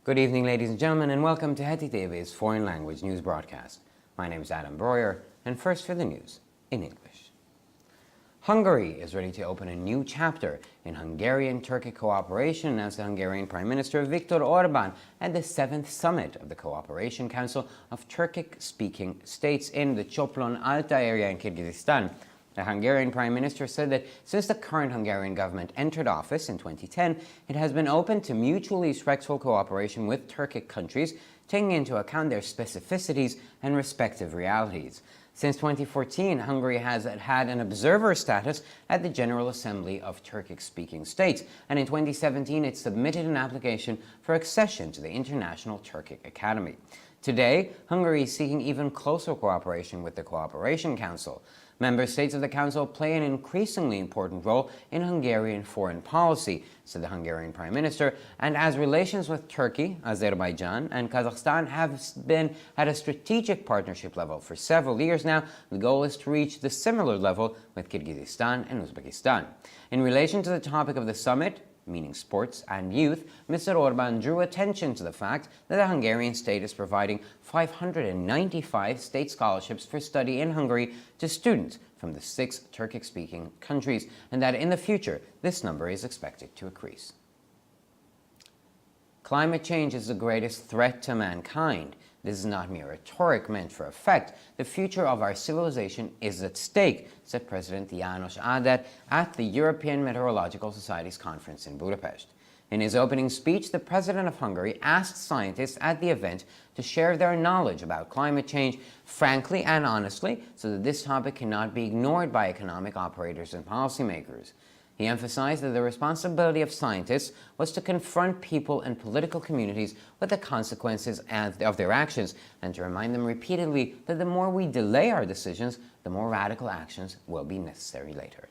Good evening, ladies and gentlemen, and welcome to Heti TV's foreign language news broadcast. My name is Adam Breuer, and first for the news in English. Hungary is ready to open a new chapter in Hungarian-Turkic cooperation, announced the Hungarian Prime Minister Viktor Orbán at the 7th Summit of the Cooperation Council of Turkic-speaking states in the Csoplon-Alta area in Kyrgyzstan. The Hungarian Prime Minister said that since the current Hungarian government entered office in 2010, it has been open to mutually respectful cooperation with Turkic countries, taking into account their specificities and respective realities. Since 2014, Hungary has had an observer status at the General Assembly of Turkic-speaking states, and in 2017 it submitted an application for accession to the International Turkic Academy. Today, Hungary is seeking even closer cooperation with the Cooperation Council. Member states of the Council play an increasingly important role in Hungarian foreign policy, said the Hungarian Prime Minister, and as relations with Turkey, Azerbaijan, and Kazakhstan have been at a strategic partnership level for several years now, the goal is to reach the similar level with Kyrgyzstan and Uzbekistan. In relation to the topic of the summit, meaning sports and youth, Mr. Orbán drew attention to the fact that the Hungarian state is providing 595 state scholarships for study in Hungary to students from the 6 Turkic-speaking countries, and that in the future this number is expected to increase. Climate change is the greatest threat to mankind. This is not mere rhetoric meant for effect. The future of our civilization is at stake, said President János Áder at the European Meteorological Society's conference in Budapest. In his opening speech, the President of Hungary asked scientists at the event to share their knowledge about climate change frankly and honestly, so that this topic cannot be ignored by economic operators and policymakers. He emphasized that the responsibility of scientists was to confront people and political communities with the consequences of their actions, and to remind them repeatedly that the more we delay our decisions, the more radical actions will be necessary later.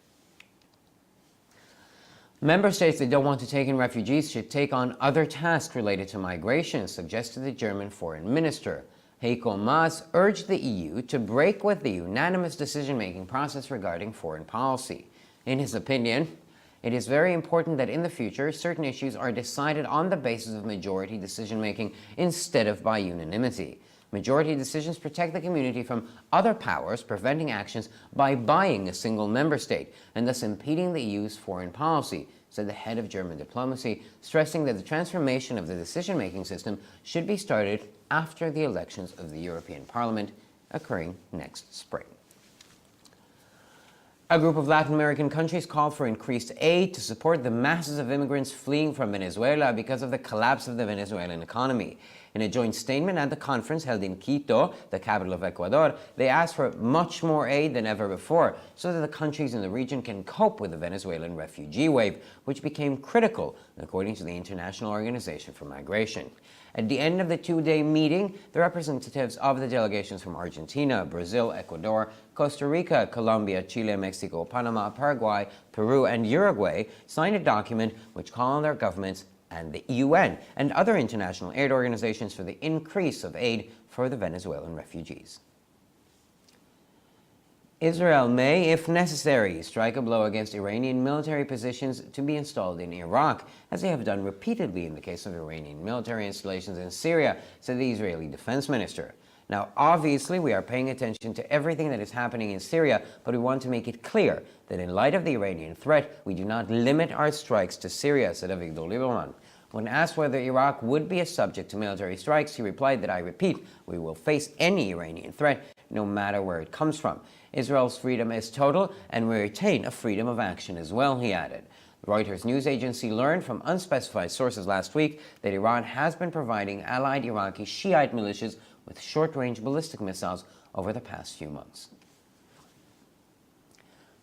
Member states that don't want to take in refugees should take on other tasks related to migration, suggested the German Foreign Minister. Heiko Maas urged the EU to break with the unanimous decision-making process regarding foreign policy. In his opinion, it is very important that in the future certain issues are decided on the basis of majority decision-making instead of by unanimity. Majority decisions protect the community from other powers preventing actions by buying a single member state and thus impeding the EU's foreign policy, said the head of German diplomacy, stressing that the transformation of the decision-making system should be started after the elections of the European Parliament occurring next spring. A group of Latin American countries called for increased aid to support the masses of immigrants fleeing from Venezuela because of the collapse of the Venezuelan economy. In a joint statement at the conference held in Quito, the capital of Ecuador, they asked for much more aid than ever before so that the countries in the region can cope with the Venezuelan refugee wave, which became critical, according to the International Organization for Migration. At the end of the 2-day meeting, the representatives of the delegations from Argentina, Brazil, Ecuador, Costa Rica, Colombia, Chile, Mexico, Panama, Paraguay, Peru, and Uruguay signed a document which called on their governments and the UN and other international aid organizations for the increase of aid for the Venezuelan refugees. Israel may, if necessary, strike a blow against Iranian military positions to be installed in Iraq, as they have done repeatedly in the case of Iranian military installations in Syria, said the Israeli defense minister. Now, obviously, we are paying attention to everything that is happening in Syria, but we want to make it clear that in light of the Iranian threat, we do not limit our strikes to Syria, said Avigdor Lieberman. When asked whether Iraq would be a subject to military strikes, he replied that, I repeat, we will face any Iranian threat, no matter where it comes from. Israel's freedom is total, and we retain a freedom of action as well, he added. The Reuters news agency learned from unspecified sources last week that Iran has been providing allied Iraqi Shiite militias with short-range ballistic missiles over the past few months.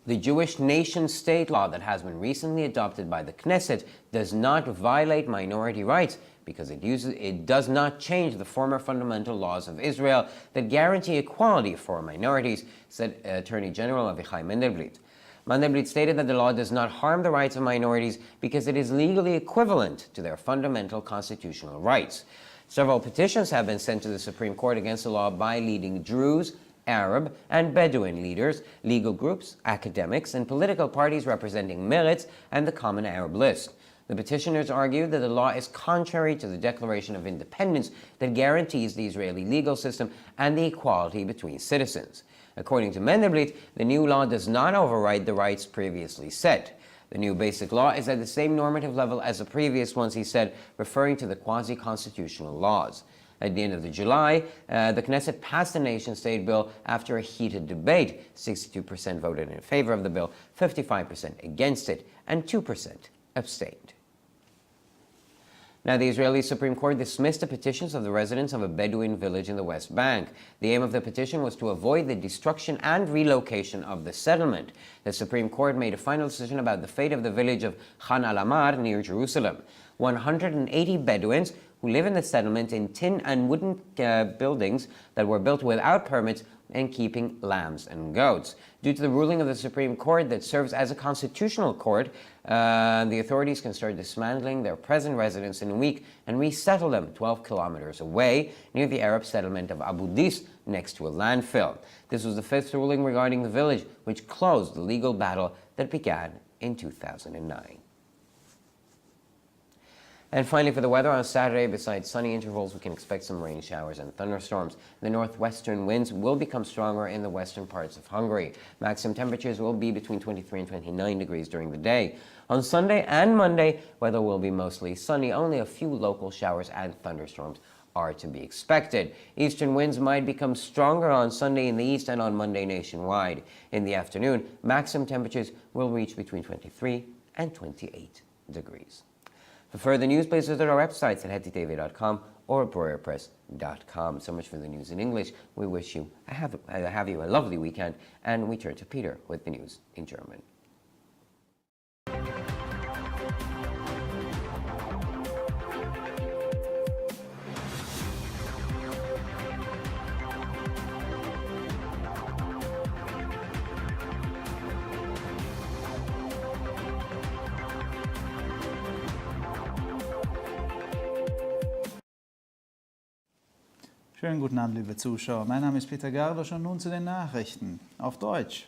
The Jewish nation-state law that has been recently adopted by the Knesset does not violate minority rights because it does not change the former fundamental laws of Israel that guarantee equality for minorities, said Attorney General Avichai Mendelblit. Mendelblit stated that the law does not harm the rights of minorities because it is legally equivalent to their fundamental constitutional rights. Several petitions have been sent to the Supreme Court against the law by leading Druze, Arab, and Bedouin leaders, legal groups, academics, and political parties representing Meretz and the Common Arab List. The petitioners argue that the law is contrary to the Declaration of Independence that guarantees the Israeli legal system and the equality between citizens. According to Mendelblit, the new law does not override the rights previously set. The new basic law is at the same normative level as the previous ones, he said, referring to the quasi-constitutional laws. At the end of July, the Knesset passed the nation-state bill after a heated debate. 62% voted in favor of the bill, 55% against it, and 2% abstained. Now, the Israeli Supreme Court dismissed the petitions of the residents of a Bedouin village in the West Bank. The aim of the petition was to avoid the destruction and relocation of the settlement. The Supreme Court made a final decision about the fate of the village of Khan al-Amar near Jerusalem. 180 Bedouins who live in the settlement in tin and wooden buildings that were built without permits and keeping lambs and goats. Due to the ruling of the Supreme Court that serves as a constitutional court, the authorities can start dismantling their present residents in a week and resettle them 12 kilometers away near the Arab settlement of Abu Dis next to a landfill. This was the fifth ruling regarding the village, which closed the legal battle that began in 2009. And finally, for the weather on Saturday, besides sunny intervals, we can expect some rain showers and thunderstorms. The northwestern winds will become stronger in the western parts of Hungary. Maximum temperatures will be between 23 and 29 degrees during the day. On Sunday and Monday, weather will be mostly sunny. Only a few local showers and thunderstorms are to be expected. Eastern winds might become stronger on Sunday in the east and on Monday nationwide. In the afternoon, maximum temperatures will reach between 23 and 28 degrees. For further news, please visit our websites at hetitv.com or breuerpress.com. So much for the news in English. We wish you a lovely weekend, and we turn to Peter with the news in German. Schönen guten Abend, liebe Zuschauer. Mein Name ist Peter Gárdos und nun zu den Nachrichten auf Deutsch.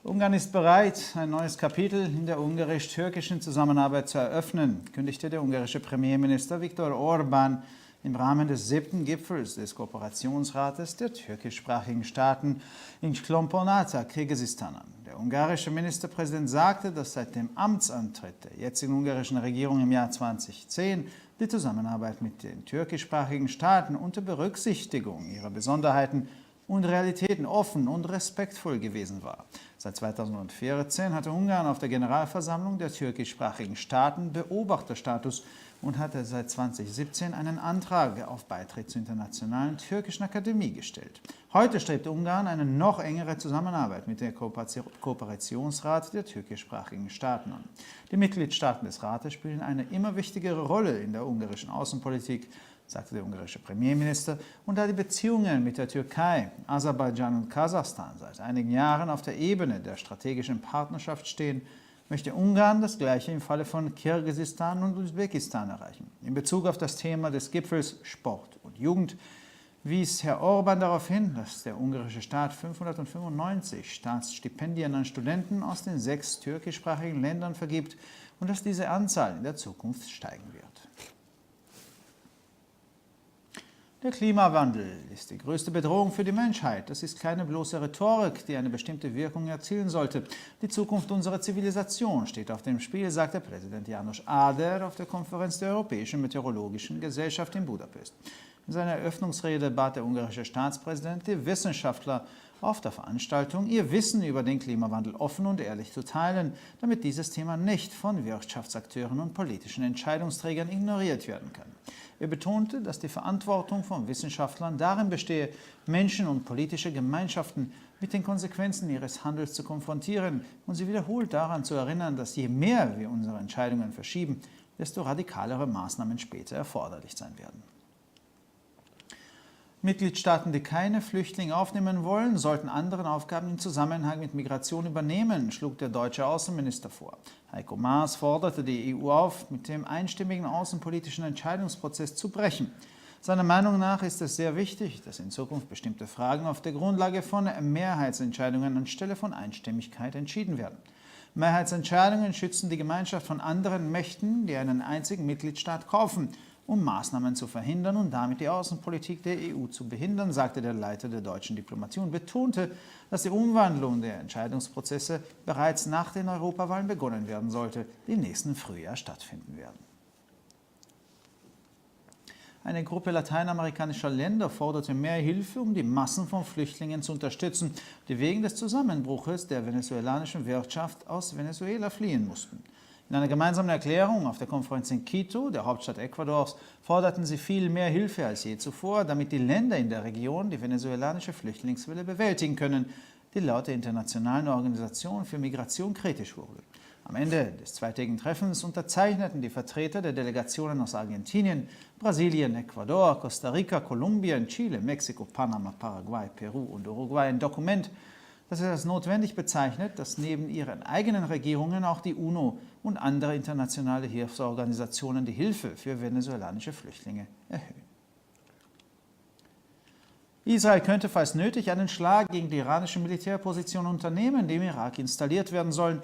Ungarn ist bereit, ein neues Kapitel in der ungarisch-türkischen Zusammenarbeit zu eröffnen, kündigte der ungarische Premierminister Viktor Orbán im Rahmen des 7. Gipfels des Kooperationsrates der türkischsprachigen Staaten in Sklomponata, Kirgisistan an. Der ungarische Ministerpräsident sagte, dass seit dem Amtsantritt der jetzigen ungarischen Regierung im Jahr 2010 die Zusammenarbeit mit den türkischsprachigen Staaten unter Berücksichtigung ihrer Besonderheiten und Realitäten offen und respektvoll gewesen war. Seit 2014 hatte Ungarn auf der Generalversammlung der türkischsprachigen Staaten Beobachterstatus und hatte seit 2017 einen Antrag auf Beitritt zur Internationalen Türkischen Akademie gestellt. Heute strebt Ungarn eine noch engere Zusammenarbeit mit dem Kooperationsrat der türkischsprachigen Staaten an. Die Mitgliedstaaten des Rates spielen eine immer wichtigere Rolle in der ungarischen Außenpolitik, sagte der ungarische Premierminister, und da die Beziehungen mit der Türkei, Aserbaidschan und Kasachstan seit einigen Jahren auf der Ebene der strategischen Partnerschaft stehen, möchte Ungarn das Gleiche im Falle von Kirgisistan und Usbekistan erreichen. In Bezug auf das Thema des Gipfels Sport und Jugend wies Herr Orbán darauf hin, dass der ungarische Staat 595 Staatsstipendien an Studenten aus den 6 türkischsprachigen Ländern vergibt und dass diese Anzahl in der Zukunft steigen wird. Der Klimawandel ist die größte Bedrohung für die Menschheit. Das ist keine bloße Rhetorik, die eine bestimmte Wirkung erzielen sollte. Die Zukunft unserer Zivilisation steht auf dem Spiel, sagte Präsident János Áder auf der Konferenz der Europäischen Meteorologischen Gesellschaft in Budapest. In seiner Eröffnungsrede bat der ungarische Staatspräsident die Wissenschaftler auf der Veranstaltung, ihr Wissen über den Klimawandel offen und ehrlich zu teilen, damit dieses Thema nicht von Wirtschaftsakteuren und politischen Entscheidungsträgern ignoriert werden kann. Er betonte, dass die Verantwortung von Wissenschaftlern darin bestehe, Menschen und politische Gemeinschaften mit den Konsequenzen ihres Handels zu konfrontieren und sie wiederholt daran zu erinnern, dass je mehr wir unsere Entscheidungen verschieben, desto radikalere Maßnahmen später erforderlich sein werden. Mitgliedstaaten, die keine Flüchtlinge aufnehmen wollen, sollten andere Aufgaben im Zusammenhang mit Migration übernehmen, schlug der deutsche Außenminister vor. Heiko Maas forderte die EU auf, mit dem einstimmigen außenpolitischen Entscheidungsprozess zu brechen. Seiner Meinung nach ist es sehr wichtig, dass in Zukunft bestimmte Fragen auf der Grundlage von Mehrheitsentscheidungen anstelle von Einstimmigkeit entschieden werden. Mehrheitsentscheidungen schützen die Gemeinschaft von anderen Mächten, die einen einzigen Mitgliedstaat kaufen, um Maßnahmen zu verhindern und damit die Außenpolitik der EU zu behindern, sagte der Leiter der deutschen Diplomatie und betonte, dass die Umwandlung der Entscheidungsprozesse bereits nach den Europawahlen begonnen werden sollte, die im nächsten Frühjahr stattfinden werden. Eine Gruppe lateinamerikanischer Länder forderte mehr Hilfe, um die Massen von Flüchtlingen zu unterstützen, die wegen des Zusammenbruches der venezuelanischen Wirtschaft aus Venezuela fliehen mussten. In einer gemeinsamen Erklärung auf der Konferenz in Quito, der Hauptstadt Ecuadors, forderten sie viel mehr Hilfe als je zuvor, damit die Länder in der Region die venezuelanische Flüchtlingswelle bewältigen können, die laut der Internationalen Organisation für Migration kritisch wurde. Am Ende des zweitägigen Treffens unterzeichneten die Vertreter der Delegationen aus Argentinien, Brasilien, Ecuador, Costa Rica, Kolumbien, Chile, Mexiko, Panama, Paraguay, Peru und Uruguay ein Dokument, das es als notwendig bezeichnet, dass neben ihren eigenen Regierungen auch die UNO und andere internationale Hilfsorganisationen die Hilfe für venezuelanische Flüchtlinge erhöhen. Israel könnte, falls nötig, einen Schlag gegen die iranische Militärposition unternehmen, die im Irak installiert werden sollen,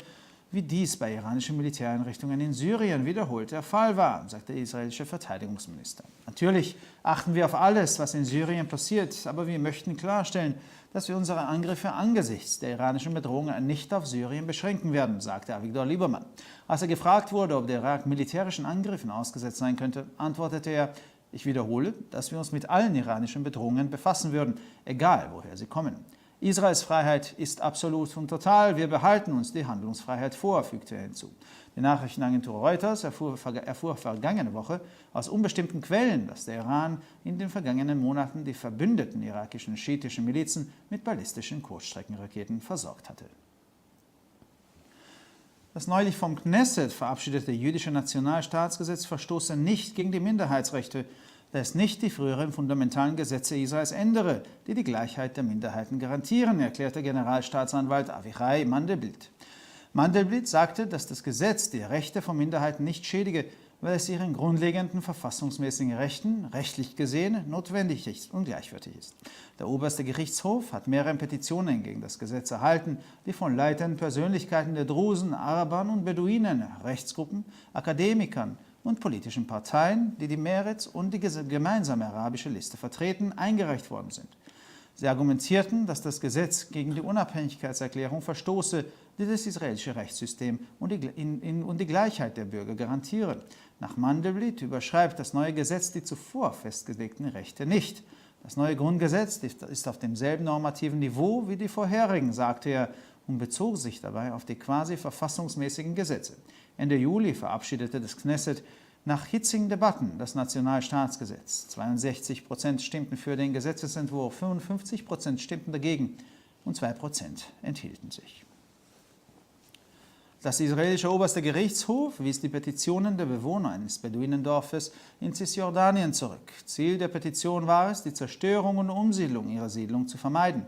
wie dies bei iranischen Militäreinrichtungen in Syrien wiederholt der Fall war, sagt der israelische Verteidigungsminister. Natürlich achten wir auf alles, was in Syrien passiert, aber wir möchten klarstellen, dass wir unsere Angriffe angesichts der iranischen Bedrohungen nicht auf Syrien beschränken werden, sagte Avigdor Lieberman. Als er gefragt wurde, ob der Irak militärischen Angriffen ausgesetzt sein könnte, antwortete er: Ich wiederhole, dass wir uns mit allen iranischen Bedrohungen befassen würden, egal woher sie kommen. Israels Freiheit ist absolut und total. Wir behalten uns die Handlungsfreiheit vor, fügte er hinzu. Die Nachrichtenagentur Reuters erfuhr vergangene Woche aus unbestimmten Quellen, dass der Iran in den vergangenen Monaten die verbündeten irakischen schiitischen Milizen mit ballistischen Kurzstreckenraketen versorgt hatte. Das neulich vom Knesset verabschiedete jüdische Nationalstaatsgesetz verstoße nicht gegen die Minderheitsrechte, da es nicht die früheren fundamentalen Gesetze Israels ändere, die die Gleichheit der Minderheiten garantieren, erklärte Generalstaatsanwalt Avichai Mandelblit. Mandelblit sagte, dass das Gesetz die Rechte von Minderheiten nicht schädige, weil es ihren grundlegenden verfassungsmäßigen Rechten, rechtlich gesehen, notwendig ist und gleichwertig ist. Der oberste Gerichtshof hat mehrere Petitionen gegen das Gesetz erhalten, die von leitenden Persönlichkeiten der Drusen, Arabern und Beduinen, Rechtsgruppen, Akademikern und politischen Parteien, die die Meretz und die gemeinsame arabische Liste vertreten, eingereicht worden sind. Sie argumentierten, dass das Gesetz gegen die Unabhängigkeitserklärung verstoße, die das israelische Rechtssystem und die Gleichheit der Bürger garantiere. Nach Mandelblit überschreibt das neue Gesetz die zuvor festgelegten Rechte nicht. Das neue Grundgesetz ist auf demselben normativen Niveau wie die vorherigen, sagte er, und bezog sich dabei auf die quasi verfassungsmäßigen Gesetze. Ende Juli verabschiedete das Knesset nach hitzigen Debatten das Nationalstaatsgesetz. 62% stimmten für den Gesetzesentwurf, 55% stimmten dagegen und 2% enthielten sich. Das israelische oberste Gerichtshof wies die Petitionen der Bewohner eines Beduinendorfes in Cisjordanien zurück. Ziel der Petition war es, die Zerstörung und Umsiedlung ihrer Siedlung zu vermeiden.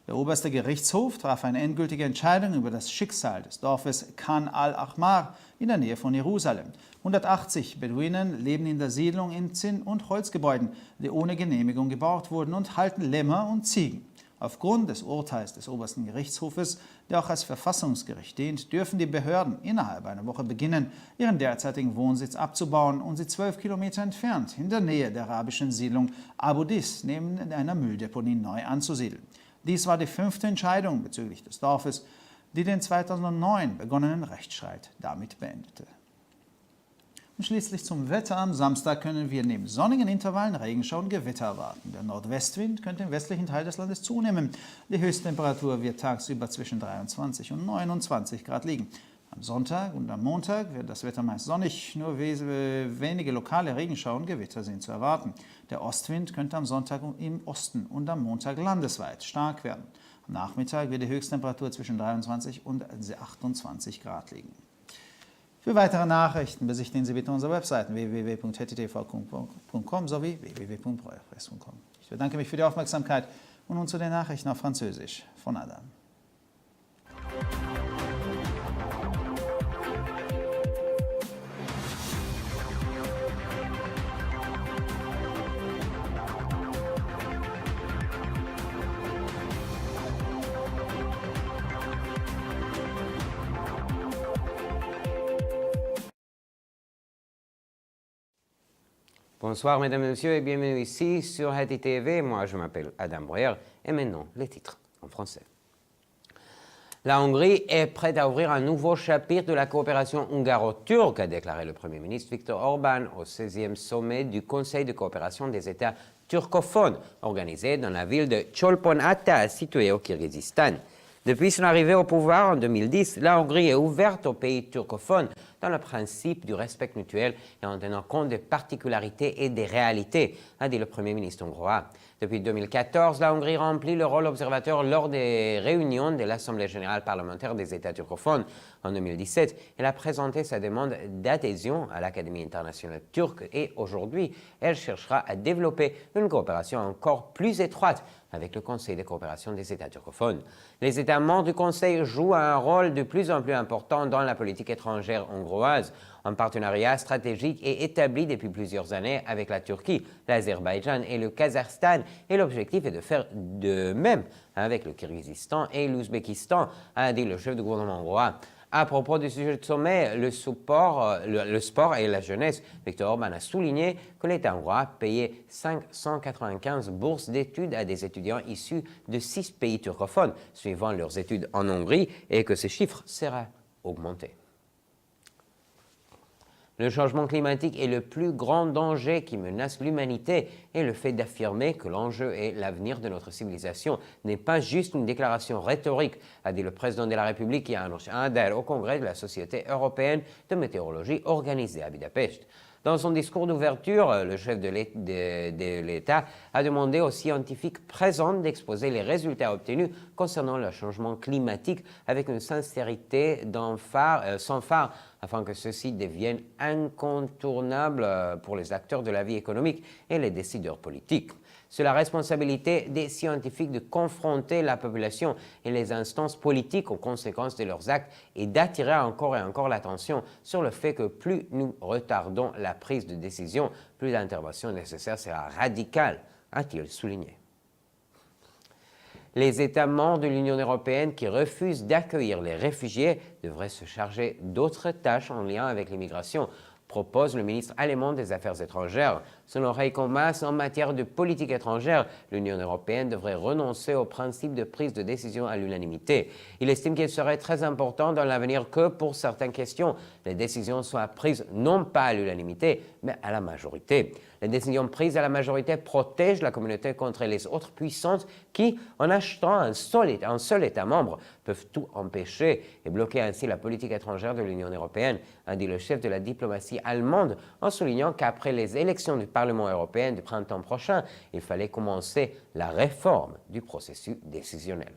Der oberste Gerichtshof traf eine endgültige Entscheidung über das Schicksal des Dorfes Khan al-Ahmar in der Nähe von Jerusalem. 180 Beduinen leben in der Siedlung in Zinn- und Holzgebäuden, die ohne Genehmigung gebaut wurden, und halten Lämmer und Ziegen. Aufgrund des Urteils des obersten Gerichtshofes, der auch als Verfassungsgericht dient, dürfen die Behörden innerhalb einer Woche beginnen, ihren derzeitigen Wohnsitz abzubauen und sie 12 Kilometer entfernt, in der Nähe der arabischen Siedlung Abu Dis, neben einer Mülldeponie neu anzusiedeln. Dies war die 5. Entscheidung bezüglich des Dorfes, die den 2009 begonnenen Rechtsstreit damit beendete. Und schließlich zum Wetter. Am Samstag können wir neben sonnigen Intervallen Regenschauer und Gewitter erwarten. Der Nordwestwind könnte im westlichen Teil des Landes zunehmen. Die Höchsttemperatur wird tagsüber zwischen 23 und 29 Grad liegen. Am Sonntag und am Montag wird das Wetter meist sonnig, nur wenige lokale Regenschauer und Gewitter sind zu erwarten. Der Ostwind könnte am Sonntag im Osten und am Montag landesweit stark werden. Am Nachmittag wird die Höchsttemperatur zwischen 23 und 28 Grad liegen. Für weitere Nachrichten besichtigen Sie bitte unsere Webseiten www.hettitv.com sowie www.breuerpress.com. Ich bedanke mich für die Aufmerksamkeit und nun zu den Nachrichten auf Französisch von Adam. Bonsoir mesdames et messieurs et bienvenue ici sur Heti TV. Moi je m'appelle Adam Breuer et maintenant les titres en français. La Hongrie est prête à ouvrir un nouveau chapitre de la coopération hungaro-turque, a déclaré le Premier ministre Viktor Orbán au 16e sommet du Conseil de coopération des États turcophones, organisé dans la ville de Cholpon-Ata, située au Kirghizistan. Depuis son arrivée au pouvoir en 2010, la Hongrie est ouverte aux pays turcophones dans le principe du respect mutuel et en tenant compte des particularités et des réalités, a dit le Premier ministre hongrois. Depuis 2014, la Hongrie remplit le rôle observateur lors des réunions de l'Assemblée générale parlementaire des États turcophones. En 2017, elle a présenté sa demande d'adhésion à l'Académie internationale turque et aujourd'hui, elle cherchera à développer une coopération encore plus étroite avec le Conseil de coopération des États turcophones. Les États membres du Conseil jouent un rôle de plus en plus important dans la politique étrangère hongroise. Un partenariat stratégique est établi depuis plusieurs années avec la Turquie, l'Azerbaïdjan et le Kazakhstan, et l'objectif est de faire de même avec le Kirghizistan et l'Ouzbékistan, a dit le chef du gouvernement hongrois. À propos du sujet de sommet, le sport et la jeunesse, Viktor Orbán a souligné que l'État hongrois payait 595 bourses d'études à des étudiants issus de 6 pays turcophones, suivant leurs études en Hongrie, et que ce chiffre sera augmenté. Le changement climatique est le plus grand danger qui menace l'humanité et le fait d'affirmer que l'enjeu est l'avenir de notre civilisation n'est pas juste une déclaration rhétorique, a dit le président de la République qui a annoncé un adhère au congrès de la Société européenne de météorologie organisé à Budapest. Dans son discours d'ouverture, le chef de l'État a demandé aux scientifiques présents d'exposer les résultats obtenus concernant le changement climatique avec une sincérité sans phare afin que ceux-ci deviennent incontournables pour les acteurs de la vie économique et les décideurs politiques. C'est la responsabilité des scientifiques de confronter la population et les instances politiques aux conséquences de leurs actes et d'attirer encore et encore l'attention sur le fait que plus nous retardons la prise de décision, plus l'intervention nécessaire sera radicale, a-t-il souligné. Les États membres de l'Union européenne qui refusent d'accueillir les réfugiés devraient se charger d'autres tâches en lien avec l'immigration, propose le ministre allemand des Affaires étrangères. Selon Heiko Maas, en matière de politique étrangère, l'Union européenne devrait renoncer au principe de prise de décision à l'unanimité. Il estime qu'il serait très important dans l'avenir que, pour certaines questions, les décisions soient prises non pas à l'unanimité, mais à la majorité. Les décisions prises à la majorité protègent la communauté contre les autres puissances qui, en achetant un seul État membre, peuvent tout empêcher et bloquer ainsi la politique étrangère de l'Union européenne, a dit le chef de la diplomatie allemande, en soulignant qu'après les élections du Parlement européen du printemps prochain, il fallait commencer la réforme du processus décisionnel.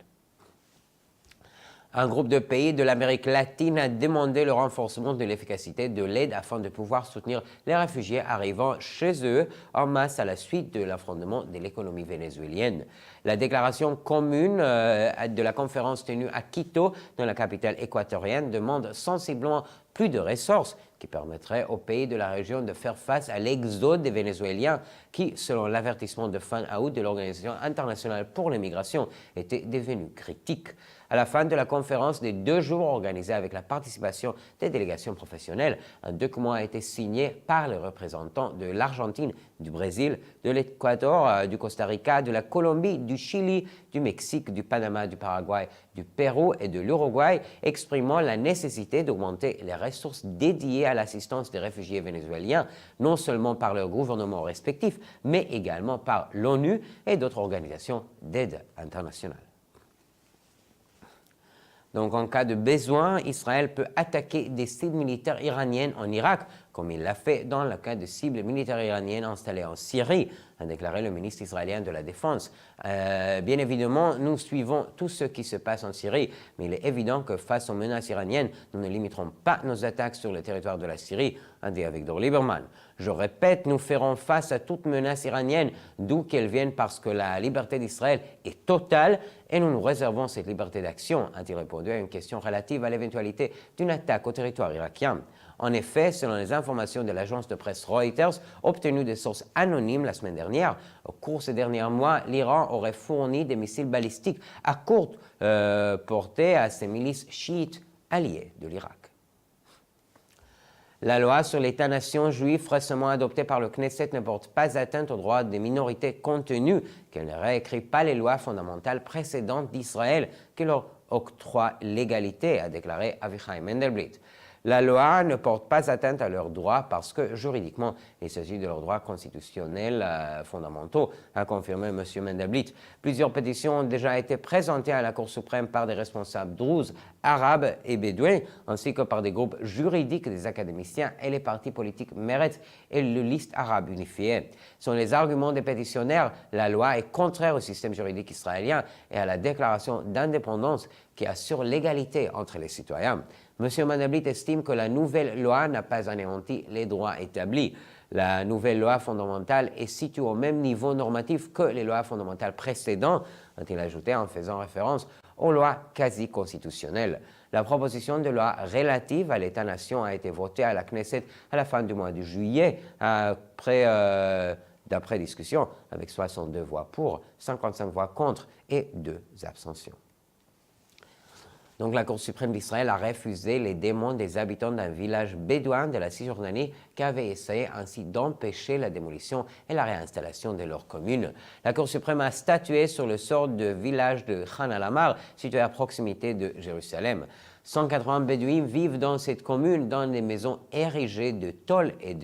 Un groupe de pays de l'Amérique latine a demandé le renforcement de l'efficacité de l'aide afin de pouvoir soutenir les réfugiés arrivant chez eux en masse à la suite de l'affrontement de l'économie vénézuélienne. La déclaration commune de la conférence tenue à Quito, dans la capitale équatorienne, demande sensiblement plus de ressources qui permettraient aux pays de la région de faire face à l'exode des Vénézuéliens qui, selon l'avertissement de fin août de l'Organisation internationale pour les migrations, était devenu critique. À la fin de la conférence des 2 jours organisée avec la participation des délégations professionnelles, un document a été signé par les représentants de l'Argentine, du Brésil, de l'Équateur, du Costa Rica, de la Colombie, du Chili, du Mexique, du Panama, du Paraguay, du Pérou et de l'Uruguay, exprimant la nécessité d'augmenter les ressources dédiées à l'assistance des réfugiés vénézuéliens, non seulement par leurs gouvernements respectifs, mais également par l'ONU et d'autres organisations d'aide internationale. Donc, en cas de besoin, Israël peut attaquer des cibles militaires iraniennes en Irak, comme il l'a fait dans le cas de cibles militaires iraniennes installées en Syrie, a déclaré le ministre israélien de la Défense. Bien évidemment, nous suivons tout ce qui se passe en Syrie, mais il est évident que face aux menaces iraniennes, nous ne limiterons pas nos attaques sur le territoire de la Syrie, a dit Avigdor Lieberman. Je répète, nous ferons face à toute menace iranienne, d'où qu'elle vienne, parce que la liberté d'Israël est totale et nous nous réservons cette liberté d'action, a-t-il répondu à une question relative à l'éventualité d'une attaque au territoire irakien. En effet, selon les informations de l'agence de presse Reuters, obtenues de sources anonymes la semaine dernière, au cours ces derniers mois, l'Iran aurait fourni des missiles balistiques à courte portée à ses milices chiites alliées de l'Irak. La loi sur l'État-nation juif récemment adoptée par le Knesset ne porte pas atteinte aux droits des minorités compte tenu qu'elle ne réécrit pas les lois fondamentales précédentes d'Israël qui leur octroient l'égalité, a déclaré Avichai Mendelblit. La loi ne porte pas atteinte à leurs droits parce que juridiquement, il s'agit de leurs droits constitutionnels fondamentaux, a confirmé M. Mendelblit. Plusieurs pétitions ont déjà été présentées à la Cour suprême par des responsables druzes, arabes et bédouins, ainsi que par des groupes juridiques des académiciens et les partis politiques Meretz et le Liste arabe unifiée. Selon les arguments des pétitionnaires, la loi est contraire au système juridique israélien et à la déclaration d'indépendance qui assure l'égalité entre les citoyens. M. Mendelblit estime que la nouvelle loi n'a pas anéanti les droits établis. La nouvelle loi fondamentale est située au même niveau normatif que les lois fondamentales précédentes, a-t-il ajouté en faisant référence aux lois quasi-constitutionnelles. La proposition de loi relative à l'État-nation a été votée à la Knesset à la fin du mois de juillet, d'après discussion, avec 62 voix pour, 55 voix contre et 2 abstentions. Donc la Cour suprême d'Israël a refusé les demandes des habitants d'un village bédouin de la Cisjordanie qui avaient essayé ainsi d'empêcher la démolition et la réinstallation de leur commune. La Cour suprême a statué sur le sort du village de Khan al-Amar, situé à proximité de Jérusalem. 180 bédouins vivent dans cette commune dans des maisons érigées de tôles et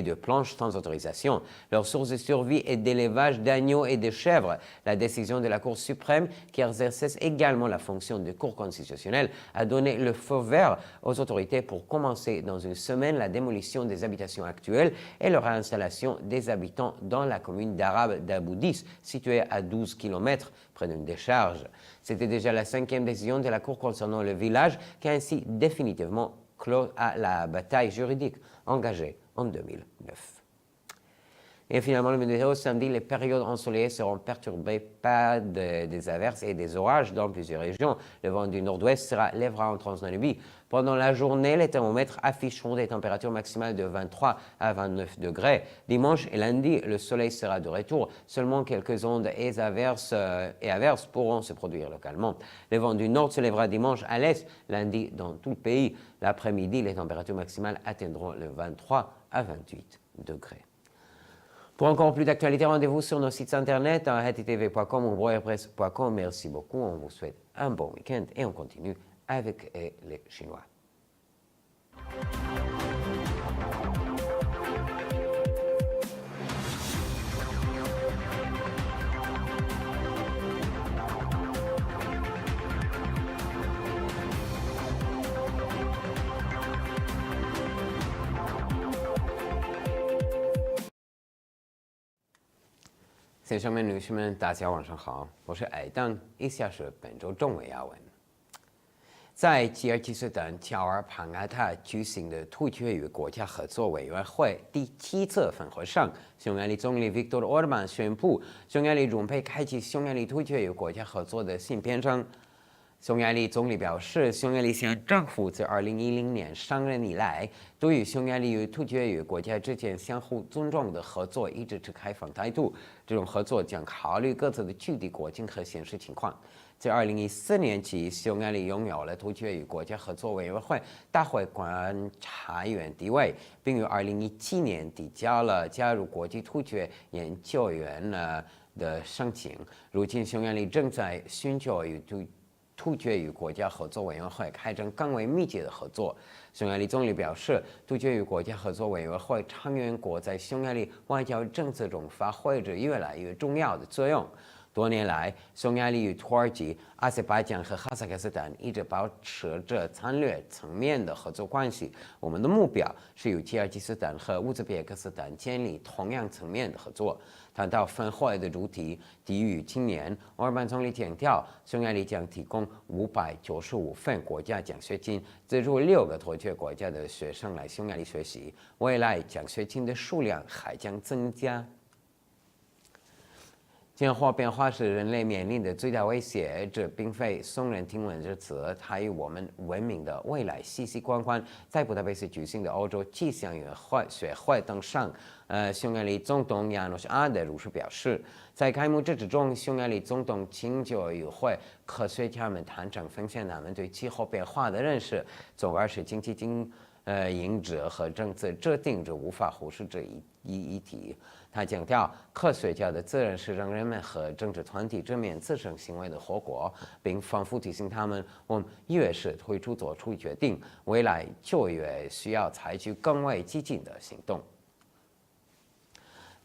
de planches sans autorisation. Leur source de survie est d'élevage d'agneaux et de chèvres. La décision de la Cour suprême, qui exerce également la fonction de Cour constitutionnelle, a donné le feu vert aux autorités pour commencer dans une semaine la démolition des habitations actuelles et la réinstallation des habitants dans la commune d'arabe d'Aboudis, située à 12 km près d'une décharge. C'était déjà la 5e décision de la Cour concernant le village qui a ainsi définitivement clos à la bataille juridique engagée en 2009. Et finalement, le météo, samedi, les périodes ensoleillées seront perturbées par des averses et des orages dans plusieurs régions. Le vent du nord-ouest lèvera en Transdanubie. Pendant la journée, les thermomètres afficheront des températures maximales de 23 à 29 degrés. Dimanche et lundi, le soleil sera de retour. Seulement quelques ondes et averses pourront se produire localement. Le vent du nord se lèvera dimanche à l'est, lundi dans tout le pays. L'après-midi, les températures maximales atteindront le 23 à 28 degrés. Pour encore plus d'actualités, rendez-vous sur nos sites internet hetitv.com ou breuerpresse.com. Merci beaucoup, on vous souhaite un bon week-end et on continue avec les Chinois.先生们、女士们，大家晚上好，我是艾当，以下是本周中文要闻。在吉尔吉斯斯坦乔尔帕纳塔举行的土区与国家合作委员会第7次分会上，匈牙利总理 Viktor Orbán 宣布，匈牙利准备开启匈牙利土区与国家合作的新篇章。匈牙利总理表示，匈牙利现政府自2010年上任以来，对于匈牙利与土区与国家之间相互尊重的合作一直持开放态度。这种合作将考虑各自的具体国情和现实情况。自2014年起，匈牙利拥有了土区与国家合作委员会大会观察员地位，并于2017年递交了加入国际土区研究员的申请。如今，匈牙利正在寻求与土区与国家合作委员会开展更为密切的合作。匈牙利总理表示，土区与国家合作委员会成员国在匈牙利外交政策中发挥着越来越重要的作用。多年来，匈牙利与土耳其、阿塞拜疆和哈萨克斯坦一直保持着战略层面的合作关系。我们的目标是与吉尔吉斯斯坦和乌兹别克斯坦建立同样层面的合作。谈到分会的主题“地域青年”，奥尔班总理强调，匈牙利将提供595份国家奖学金，资助6个土区国家的学生来匈牙利学习。未来奖学金的数量还将增加。气候变化是人类面临的最大威胁，这并非耸人听闻之词，它与我们文明的未来息息相关。在布达佩斯举行的欧洲气象学会登上，匈牙利总统János Áder如是表示。在开幕致辞中，匈牙利总统请求与会科学家们坦诚分享他们对气候变化的认识，从而使经济因治和政策制定者无法忽视这一议题。他强调，科学家的责任是让人们和政治团体直面自身行为的后果，并反复提醒他们，我们越是推出做出决定，未来就越需要采取更为激进的行动。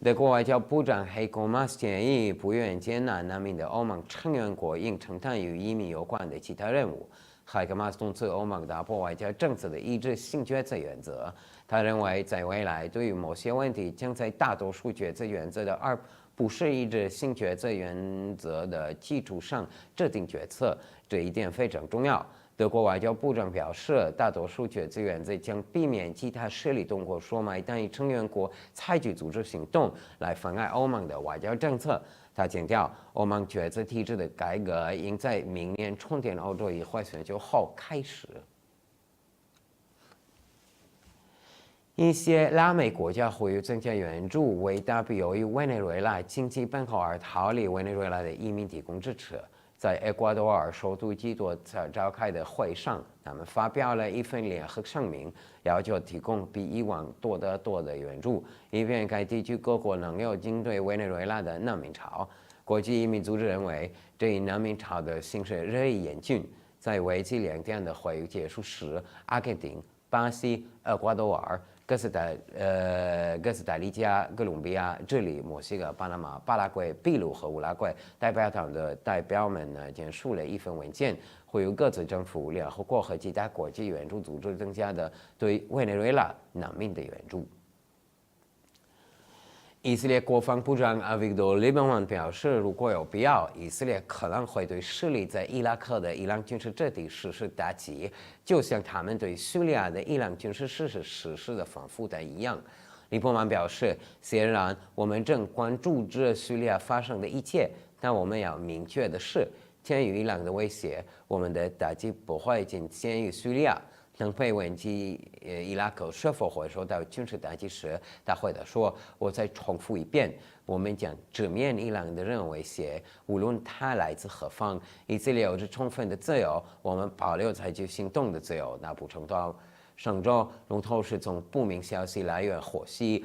德国外交部长黑格马斯建议，不愿接纳难民的欧盟成员国应承担与移民有关的其他任务。黑格马斯敦促欧盟打破外交政策的一致性决策原则。他认为，在未来对于某些问题将在大多数决策原则的而不是一致性决策原则的基础上制定决策，这一点非常重要。德国外交部长表示，大多数决策原则将避免其他势力通过收买单一成员国采取组织行动来妨碍欧盟的外交政策。他强调，欧盟决策体制的改革应在明年春天欧洲议会选举后开始。一些拉美国家呼吁增加援助，为大批由于委内瑞拉经济崩溃而逃离委内瑞拉的移民提供支持。在厄瓜多尔首都基多召开的会上，他们发表了一份联合声明，要求提供比以往多得多的援助，以便该地区各国能够应对委内瑞拉的难民潮。国际移民组织认为，这一难民潮的形势日益严峻。在为期2天的会议结束时，阿根廷、巴西、厄瓜多尔、哥斯达黎加、哥伦比亚、智利、墨西哥、巴拿马、巴拉圭、秘鲁和乌拉圭代表团的代表们签署了一份文件，呼吁各自政府、联合国和其他国际援助组织增加的对委内瑞拉难民的援助。以色列国防部长阿维多·利本曼表示，如果有必要，以色列可能会对势力在伊拉克的伊朗军事阵地实施打击，就像他们对叙利亚的伊朗军事实施的反复弹一样。利本曼表示，显然我们正关注着叙利亚发生的一切，但我们要明确的是，鉴于伊朗的威胁，我们的打击不会仅限于叙利亚。当被问及伊拉克是否会受到军事打击时，他回答说：“我再重复一遍，我们将直面伊朗的任何威胁，无论它来自何方。以色列有着充分的自由，我们保留采取行动的自由。”他补充道。上周，路透社从不明消息来源获悉，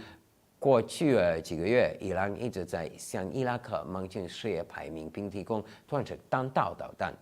过去几个月，伊朗一直在向伊拉克盟军事业排名，并提供短程弹道导弹。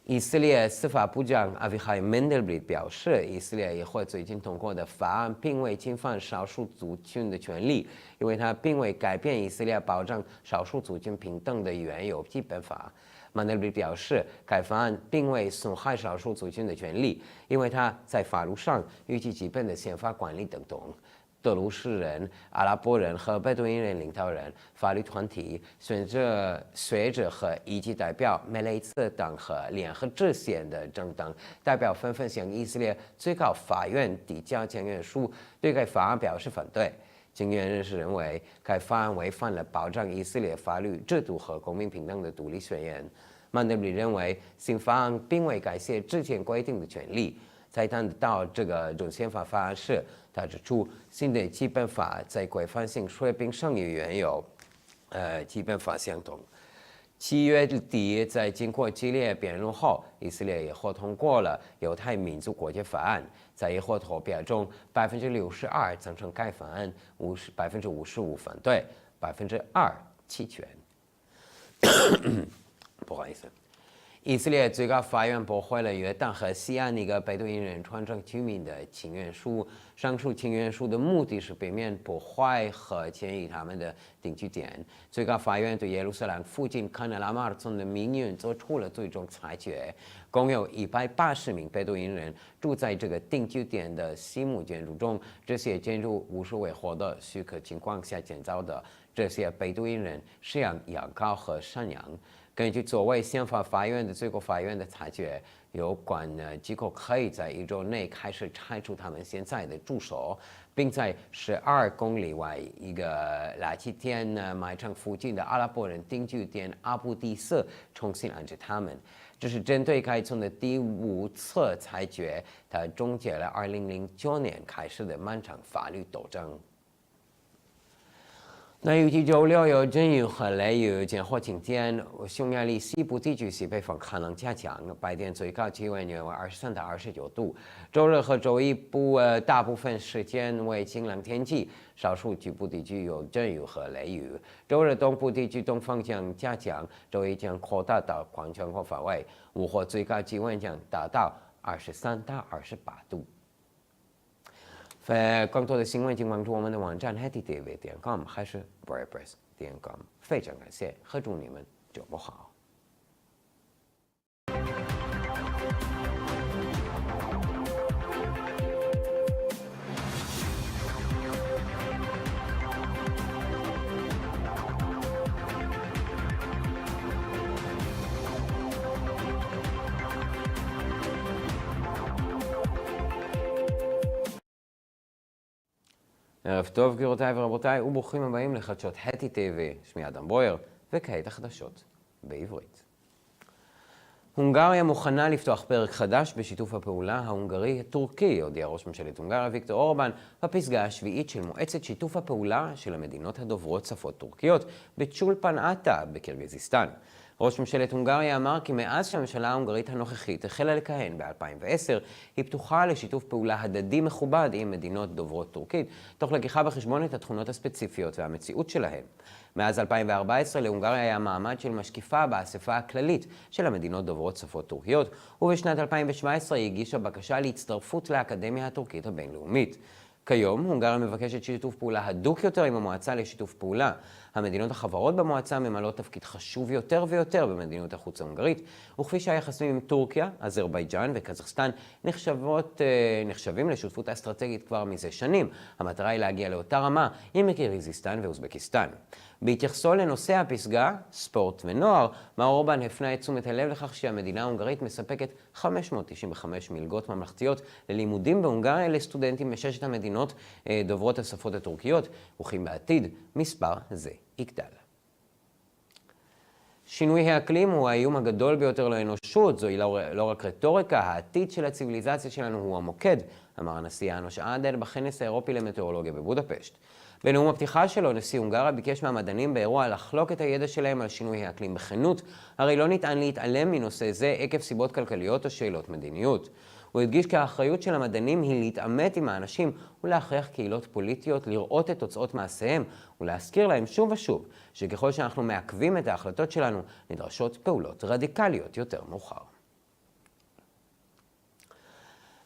以色列司法部长阿维海·曼德尔表示，以色列议会最近通过的法案并未侵犯少数族群的权利，因为它并未改变以色列保障少数族群平等的原有基本法。曼德尔表示，该法案并未损害少数族群的权利，因为它在法律上与其基本的宪法管理等同。德鲁士人、阿拉伯人和贝都因人领导人、法律团体、学者和以及代表梅雷茨党和联合制宪的政党代表纷纷向以色列最高法院递交请愿书，对该法案表示反对。请愿人士认为，该法案违反了保障以色列法律制度和公民平等的独立宣言。曼德里认为，新法案并未改写之前规定的权利。在谈到这个中宪法法案时，他指出，新的基本法在规范性水平上与原有基本法相同。7月底，在经过激烈辩论后，以色列议会通过了犹太民族国家法案。在议会投票中，62%赞成该法案，55%反对，2%弃权。不好意思。以色列最高法院驳回了约旦和西岸一个贝都因人传承居民的请愿书。上述请愿书的目的是避免破坏和迁移他们的定居点。最高法院对耶路撒冷附近坎纳拉马尔村的命运做出了最终裁决。共有180名贝都因人住在这个定居点的西木建筑中，这些建筑无是为获得许可情况下建造的。这些贝都因人饲养羊羔和山羊。根据作为宪法法院的最高法院的裁决，有关机构可以在1周内开始拆除他们现在的住所，并在12公里外一个垃圾田卖场附近的阿拉伯人定居点阿布蒂斯重新安置他们。这是针对该村的第5次裁决，它终结了2009年开始的漫长法律斗争。那预计周六有阵雨和雷雨，间或晴天。匈牙利西部地区西北风可能加强，白天最高气温约为23到29度。周日和周一大部分时间为晴朗天气，少数局部地区有阵雨和雷雨。周日东部地区东风将加强，周一将扩大到广全国范围，午后最高气温将达到23到28度。更多的新闻请关注我们的网站 7.Angol 还是 Breuer-Ádám-angol。非常感谢，和祝你们周末好。ערב טוב גבירותיי ורבותיי וברוכים הבאים לחדשות הטי TV, שמי אדם ברויר, וכעת החדשות בעברית. הונגריה מוכנה לפתוח פרק חדש בשיתוף הפעולה ההונגרי-הטורקי, הודיע ראש ממשלת הונגריה ויקטור אורבן בפסגה השביעית של מועצת שיתוף הפעולה של המדינות הדוברות שפות טורקיות בצ'ולפן עטה בקירגיזיסטן. ראש ממשלת הונגריה אמר כי מאז שהממשלה ההונגרית הנוכחית החלה לכהן ב-2010, היא פתוחה לשיתוף פעולה הדדי מכובד עם מדינות דוברות טורקית, תוך לקיחה בחשבון את התכונות הספציפיות והמציאות שלהן. מאז 2014 להונגריה היה מעמד של משקיפה באספה הכללית של המדינות דוברות שפות טורקיות, ובשנת 2017 היא הגישה בקשה להצטרפות לאקדמיה הטורקית הבינלאומית. כיום הונגריה מבקשת שיתוף פעולה הדוק יותר עם המועצה לשיתוף פעולה. המדינות החברות במועצה ממלאות תפקיד חשוב יותר ויותר במדיניות החוץ ההונגרית, וכפי שהיחסים עם טורקיה, אזרבייג'אן וקזחסטן נחשבים לשותפות אסטרטגית כבר מזה שנים. המטרה היא להגיע לאותה רמה עם קירגיזיסטן ואוזבקיסטן. בהתייחסו לנושא הפסגה, ספורט ונוער, מר אורבן הפנה את תשומת הלב לכך שהמדינה ההונגרית מספקת 595 מלגות ממלכתיות ללימודים בהונגריה לסטודנטים מששת המדינות דוברות השפות הטורקיות, וכי בעתיד מספר זה יגדל. שינוי האקלים הוא האיום הגדול ביותר לאנושות, זוהי לא רק רטוריקה, העתיד של הציוויליזציה שלנו הוא המוקד, אמר הנשיא יאנוש אדר בכנס האירופי למטאורולוגיה בבודפשט. בנאום הפתיחה שלו, נשיא הונגריה ביקש מהמדענים באירוע לחלוק את הידע שלהם על שינוי האקלים בכנות, הרי לא ניתן להתעלם מנושא זה עקב סיבות כלכליות או שאלות מדיניות. הוא הדגיש כי האחריות של המדענים היא להתעמת עם האנשים ולהכריח קהילות פוליטיות לראות את תוצאות מעשיהם ולהזכיר להם שוב ושוב שככל שאנחנו מעכבים את ההחלטות שלנו נדרשות פעולות רדיקליות יותר מאוחר.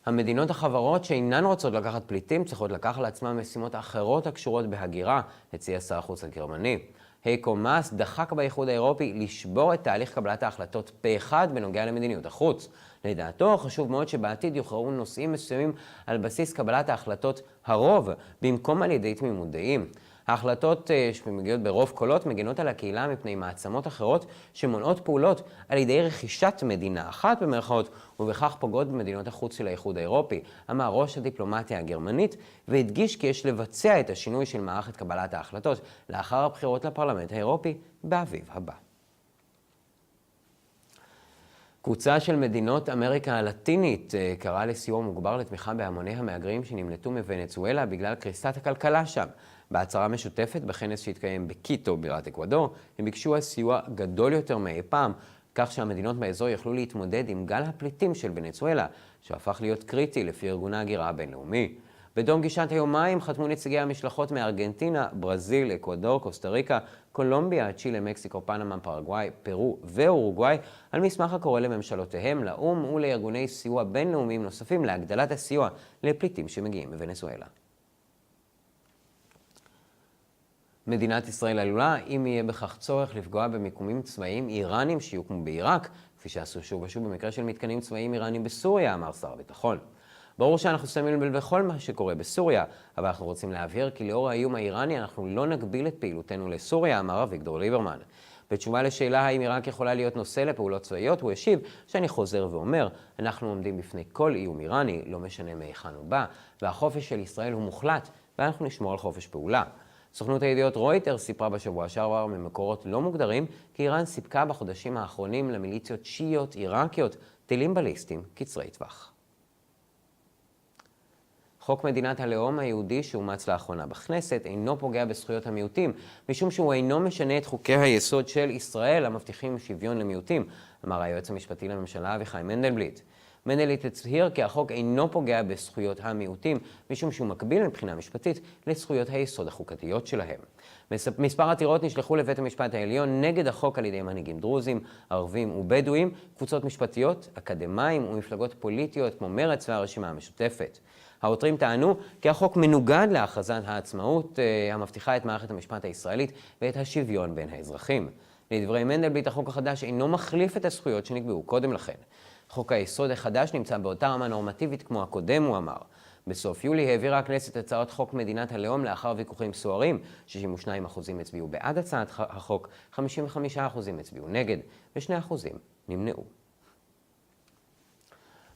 המדינות החברות שאינן רוצות לקחת פליטים צריכות לקחת לעצמן משימות אחרות הקשורות בהגירה, הציע שר החוץ הגרמני. הייקו מאס דחק באיחוד האירופי לשבור את תהליך קבלת ההחלטות פה אחד בנוגע למדיניות החוץ. לדעתו חשוב מאוד שבעתיד יוכרעו נושאים מסוימים על בסיס קבלת ההחלטות הרוב במקום על ידי תמימות דעים. ההחלטות שמגיעות ברוב קולות מגינות על הקהילה מפני מעצמות אחרות שמונעות פעולות על ידי רכישת מדינה אחת במרכאות ובכך פוגעות במדינות החוץ של האיחוד האירופי, אמר ראש הדיפלומטיה הגרמנית, והדגיש כי יש לבצע את השינוי של מערכת קבלת ההחלטות לאחר הבחירות לפרלמנט האירופי באביב הבא. קבוצה של מדינות אמריקה הלטינית קראה לסיוע מוגבר לתמיכה בהמוני המהגרים שנמלטו מוונצואלה בגלל קריסת הכלכלה שם. בהצהרה משותפת בכנס שהתקיים בקיטו בירת אקוודור, הם ביקשו סיוע גדול יותר מאי פעם, כך שהמדינות באזור יכלו להתמודד עם גל הפליטים של ונצואלה, שהפך להיות קריטי לפי ארגון ההגירה הבינלאומי. בתום גישת היומיים חתמו נציגי המשלחות מארגנטינה, ברזיל, אקוודור, קוסטה ריקה, קולומביה, צ'ילה, מקסיקו, פנמה, פרגוואי, פרו ואורוגוואי על מסמך הקורא לממשלותיהם, לאום ולארגוני סיוע בינלאומיים נוספים להגדלת הסיוע לפליטים שמגיעים מוונצואלה. מדינת ישראל עלולה, אם יהיה בכך צורך, לפגוע במיקומים צבאיים איראנים שיוקמו בעיראק, כפי שעשו שוב ושוב במקרה של מתקנים צבאיים איראנים בסוריה, אמר שר הביטחון. ברור שאנחנו שמים לב בכל מה שקורה בסוריה, אבל אנחנו רוצים להבהיר כי לאור האיום האיראני אנחנו לא נגביל את פעילותנו לסוריה, אמר אביגדור ליברמן. בתשובה לשאלה האם עיראק יכולה להיות נושא לפעולות צבאיות, הוא השיב שאני חוזר ואומר, אנחנו עומדים בפני כל איום איראני, לא משנה מהיכן הוא בא, והחופש של ישראל הוא מוחלט, ואנחנו נשמור על חופש פעולה. סוכנות הידיעות רויטר סיפרה בשבוע שעבר ממקורות לא מוגדרים כי איראן סיפקה בחודשים האחרונים למיליציות שיעיות עיראקיות טילים בליסטיים קצרי טווח. חוק מדינת הלאום היהודי שאומץ לאחרונה בכנסת אינו פוגע בזכויות המיעוטים, משום שהוא אינו משנה את חוקי היסוד של ישראל המבטיחים שוויון למיעוטים, אמר היועץ המשפטי לממשלה אביחי מנדלבליט. מנדלבליט הצהיר כי החוק אינו פוגע בזכויות המיעוטים, משום שהוא מקביל מבחינה משפטית לזכויות היסוד החוקתיות שלהם. מספר עתירות נשלחו לבית המשפט העליון נגד החוק על ידי מנהיגים דרוזים, ערבים ובדואים, קבוצות משפטיות, אקדמיים ומפלגות פוליטיות כמו מרצ והרשימה המשותפת. העותרים טענו כי החוק מנוגד להכרזת העצמאות המבטיחה את מערכת המשפט הישראלית ואת השוויון בין האזרחים. לדברי מנדלבליט, החוק החדש אינו מחליף את הזכויות שנקבעו קודם לכן. חוק היסוד החדש נמצא באותה רמה נורמטיבית כמו הקודם, הוא אמר. בסוף יולי העבירה הכנסת הצעות חוק מדינת הלאום לאחר ויכוחים סוערים. 62% הצביעו בעד הצעת החוק, 55% הצביעו נגד, ו2% נמנעו.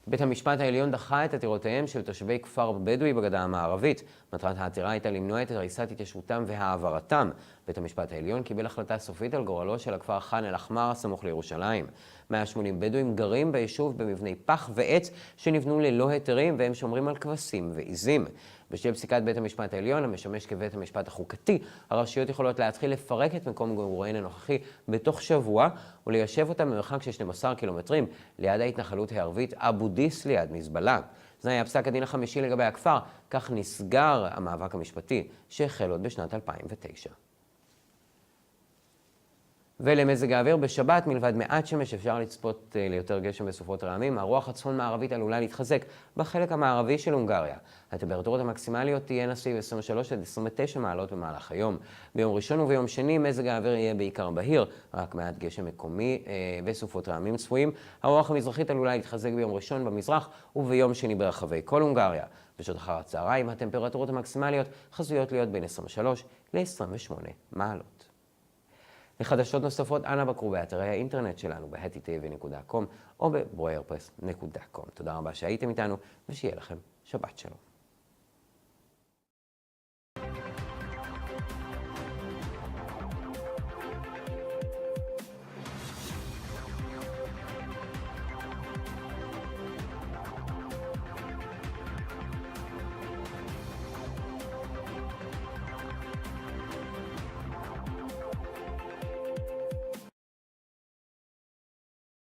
בית המשפט העליון דחה את עתירותיהם של תושבי כפר בדואי בגדה המערבית. מטרת העתירה הייתה למנוע את הריסת התיישבותם והעברתם. בית המשפט העליון קיבל החלטה סופית על גורלו של הכפר ח'אן אל-אחמר הסמוך לירושלים. 180 בדואים גרים ביישוב במבני פח ועץ שנבנו ללא היתרים, והם שומרים על כבשים ועיזים. בשל פסיקת בית המשפט העליון, המשמש כבית המשפט החוקתי, הרשויות יכולות להתחיל לפרק את מקום מגוריהן הנוכחי בתוך שבוע וליישב אותם במרחק של 12 קילומטרים ליד ההתנחלות הערבית אבו דיס ליד מזבלה. זה היה פסק הדין החמישי לגבי הכפר, כך נסגר המאבק המשפטי שהחל עוד בשנת 2009. ולמזג האוויר בשבת, מלבד מעט שמש, אפשר לצפות ליותר גשם בסופות רעמים. הרוח הצפון-מערבית עלולה להתחזק בחלק המערבי של הונגריה. הטמפרטורות המקסימליות תהיינה סביב 23 עד 29 מעלות במהלך היום. ביום ראשון וביום שני מזג האוויר יהיה בעיקר בהיר, רק מעט גשם מקומי וסופות רעמים צפויים. הרוח המזרחית עלולה להתחזק ביום ראשון במזרח וביום שני ברחבי כל הונגריה. בשעות אחר הצהריים הטמפרטורות המקסימליות חזויות להיות בין 23 ל-28 מעלות. לחדשות נוספות, אנא בקרו באתרי האינטרנט שלנו ב-hetitv.com או ב-breuerpress.com. תודה רבה שהייתם איתנו ושיהיה לכם שבת שלום.